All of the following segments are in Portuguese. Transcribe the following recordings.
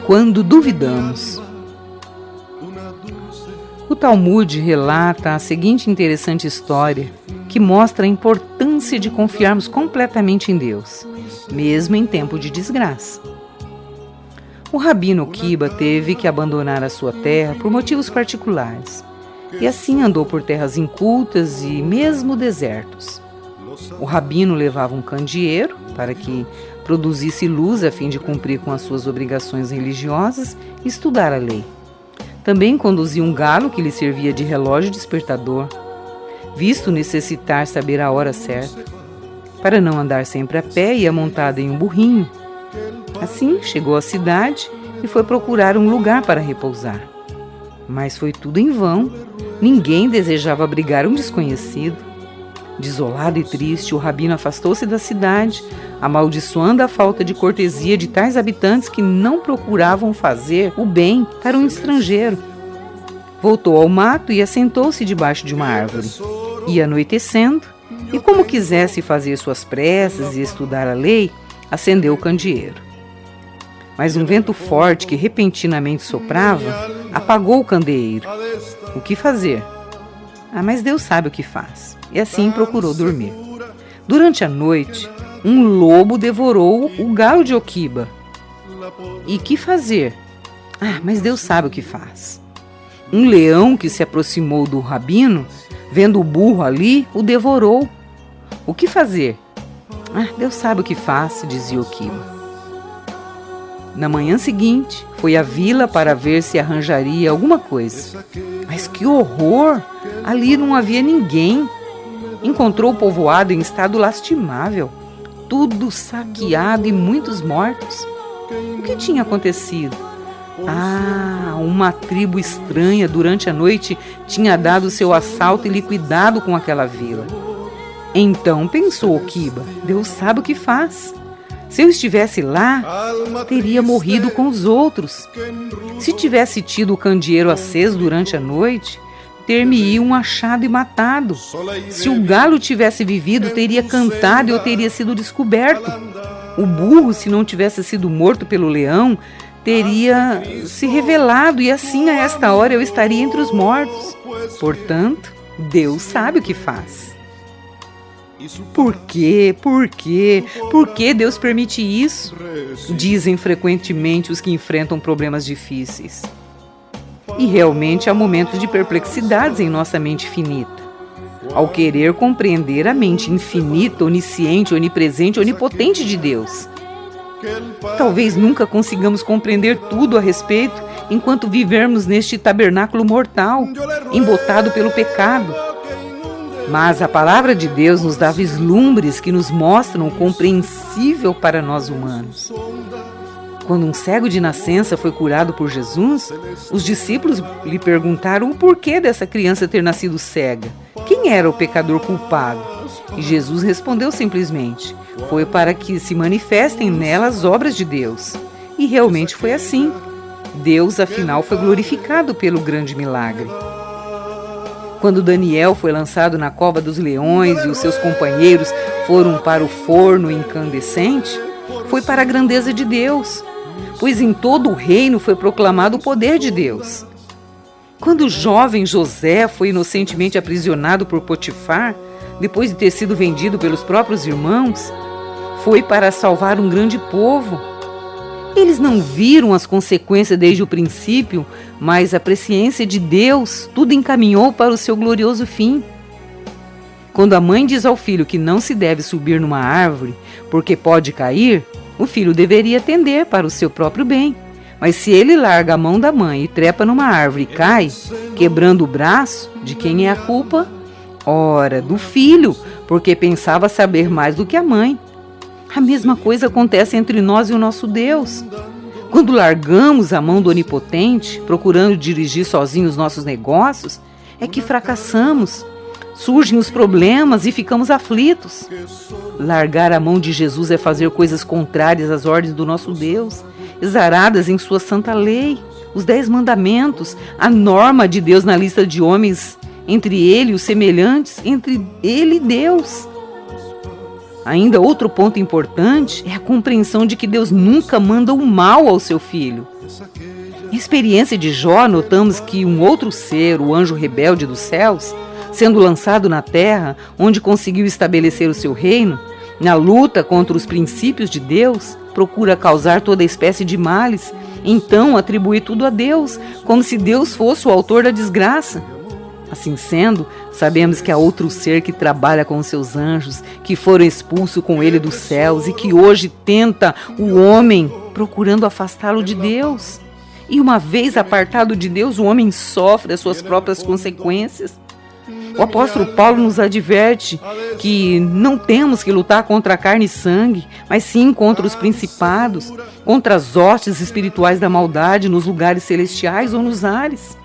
Quando duvidamos. O Talmud relata a seguinte interessante história que mostra a importância de confiarmos completamente em Deus, mesmo em tempo de desgraça. O Rabino Akiba teve que abandonar a sua terra por motivos particulares, e assim andou por terras incultas e mesmo desertos. O rabino levava um candeeiro para que produzisse luz a fim de cumprir com as suas obrigações religiosas e estudar a lei. Também conduzia um galo que lhe servia de relógio despertador, visto necessitar saber a hora certa. Para não andar sempre a pé, ia montada em um burrinho. Assim, chegou à cidade e foi procurar um lugar para repousar. Mas foi tudo em vão. Ninguém desejava abrigar um desconhecido. Desolado e triste, o rabino afastou-se da cidade, amaldiçoando a falta de cortesia de tais habitantes que não procuravam fazer o bem para um estrangeiro. Voltou ao mato e assentou-se debaixo de uma árvore. Ia anoitecendo, e como quisesse fazer suas preces e estudar a lei, acendeu o candeeiro. Mas um vento forte que repentinamente soprava apagou o candeeiro. O que fazer? Mas Deus sabe o que faz. E assim procurou dormir. Durante a noite, um lobo devorou o galo de Akiba. E que fazer? Mas Deus sabe o que faz. Um leão que se aproximou do rabino, vendo o burro ali, o devorou. O que fazer? Deus sabe o que faz, dizia Akiba. Na manhã seguinte, foi à vila para ver se arranjaria alguma coisa. Mas que horror! Ali não havia ninguém. Encontrou o povoado em estado lastimável, tudo saqueado e muitos mortos. O que tinha acontecido? Uma tribo estranha durante a noite tinha dado seu assalto e liquidado com aquela vila. Então pensou Akiba, Deus sabe o que faz. Se eu estivesse lá, teria morrido com os outros. Se tivesse tido o candeeiro aceso durante a noite, ter-me-iam achado e matado. Se o galo tivesse vivido, teria cantado e eu teria sido descoberto. O burro, se não tivesse sido morto pelo leão, teria se revelado e assim a esta hora eu estaria entre os mortos. Portanto, Deus sabe o que faz. Por quê? Por quê? Por que Deus permite isso? Dizem frequentemente os que enfrentam problemas difíceis. E realmente há momentos de perplexidades em nossa mente finita. Ao querer compreender a mente infinita, onisciente, onipresente, onipotente de Deus. Talvez nunca consigamos compreender tudo a respeito enquanto vivermos neste tabernáculo mortal, embotado pelo pecado. Mas a palavra de Deus nos dá vislumbres que nos mostram o compreensível para nós humanos. Quando um cego de nascença foi curado por Jesus, os discípulos lhe perguntaram o porquê dessa criança ter nascido cega. Quem era o pecador culpado? E Jesus respondeu simplesmente: foi para que se manifestem nela as obras de Deus. E realmente foi assim. Deus, afinal, foi glorificado pelo grande milagre. Quando Daniel foi lançado na cova dos leões e os seus companheiros foram para o forno incandescente, foi para a grandeza de Deus, pois em todo o reino foi proclamado o poder de Deus. Quando o jovem José foi inocentemente aprisionado por Potifar, depois de ter sido vendido pelos próprios irmãos, foi para salvar um grande povo. Eles não viram as consequências desde o princípio, mas a presciência de Deus tudo encaminhou para o seu glorioso fim. Quando a mãe diz ao filho que não se deve subir numa árvore porque pode cair, o filho deveria atender para o seu próprio bem. Mas se ele larga a mão da mãe e trepa numa árvore e cai, quebrando o braço, de quem é a culpa? Ora, do filho, porque pensava saber mais do que a mãe. A mesma coisa acontece entre nós e o nosso Deus. Quando largamos a mão do Onipotente, procurando dirigir sozinhos os nossos negócios, é que fracassamos. Surgem os problemas e ficamos aflitos. Largar a mão de Jesus é fazer coisas contrárias às ordens do nosso Deus, exaradas em sua santa lei, os 10 mandamentos, a norma de Deus na lista de homens, entre ele e os semelhantes, entre ele e Deus. Ainda outro ponto importante é a compreensão de que Deus nunca manda o mal ao seu filho. Em experiência de Jó, notamos que um outro ser, o anjo rebelde dos céus, sendo lançado na terra, onde conseguiu estabelecer o seu reino, na luta contra os princípios de Deus, procura causar toda espécie de males, então atribui tudo a Deus, como se Deus fosse o autor da desgraça. Assim sendo, sabemos que há outro ser que trabalha com os seus anjos, que foram expulsos com ele dos céus e que hoje tenta o homem, procurando afastá-lo de Deus. E uma vez apartado de Deus, o homem sofre as suas próprias consequências. O apóstolo Paulo nos adverte que não temos que lutar contra a carne e sangue, mas sim contra os principados, contra as hostes espirituais da maldade nos lugares celestiais ou nos ares.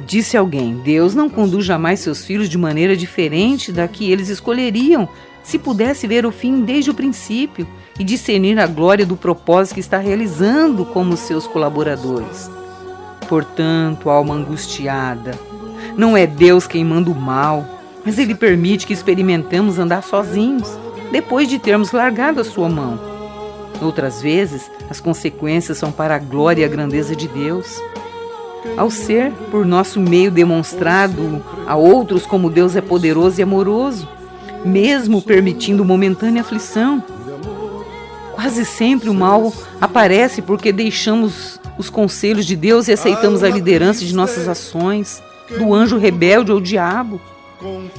Disse alguém: Deus não conduz jamais seus filhos de maneira diferente da que eles escolheriam, se pudesse ver o fim desde o princípio e discernir a glória do propósito que está realizando como seus colaboradores. Portanto, alma angustiada, não é Deus quem manda o mal, mas Ele permite que experimentemos andar sozinhos, depois de termos largado a sua mão. Outras vezes, as consequências são para a glória e a grandeza de Deus. Ao ser, por nosso meio, demonstrado a outros como Deus é poderoso e amoroso, mesmo permitindo momentânea aflição. Quase sempre o mal aparece porque deixamos os conselhos de Deus e aceitamos a liderança de nossas ações, do anjo rebelde ou diabo.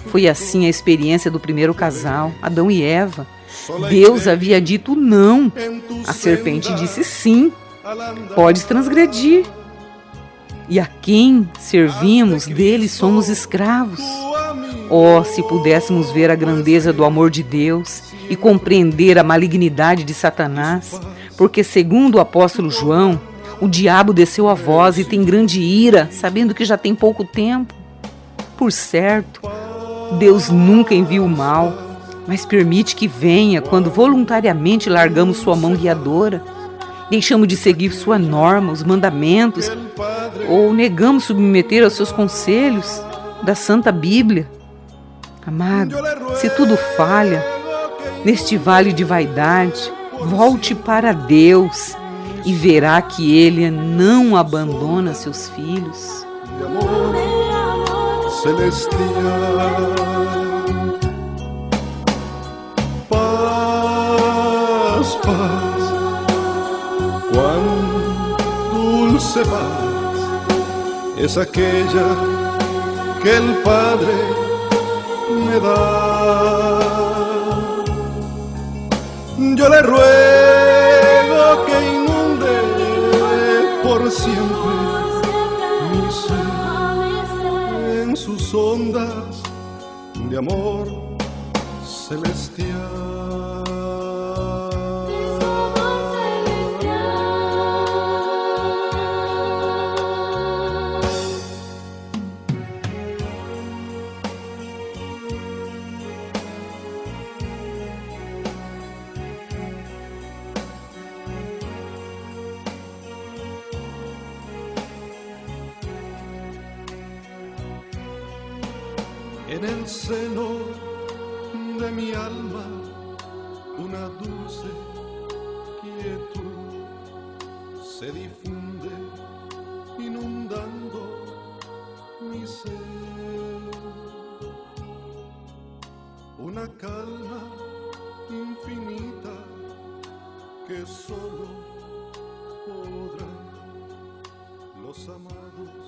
Foi assim a experiência do primeiro casal, Adão e Eva. Deus havia dito não. A serpente disse sim. Podes transgredir. E a quem servimos, dele somos escravos. Oh, se pudéssemos ver a grandeza do amor de Deus e compreender a malignidade de Satanás, porque segundo o apóstolo João, o diabo desceu a voz e tem grande ira, sabendo que já tem pouco tempo. Por certo, Deus nunca envia o mal, mas permite que venha quando voluntariamente largamos sua mão guiadora, deixamos de seguir sua norma, os mandamentos, ou negamos submeter aos seus conselhos da Santa Bíblia. Amado, se tudo falha, neste vale de vaidade, volte para Deus e verá que Ele não abandona seus filhos. Paz, paz, cuán dulce paz es aquella que el Padre me da. Yo le ruego que inunde por siempre mi ser en sus ondas de amor celestial. En el seno de mi alma una dulce quietud se difunde inundando mi ser. Una calma infinita que solo podrán los amados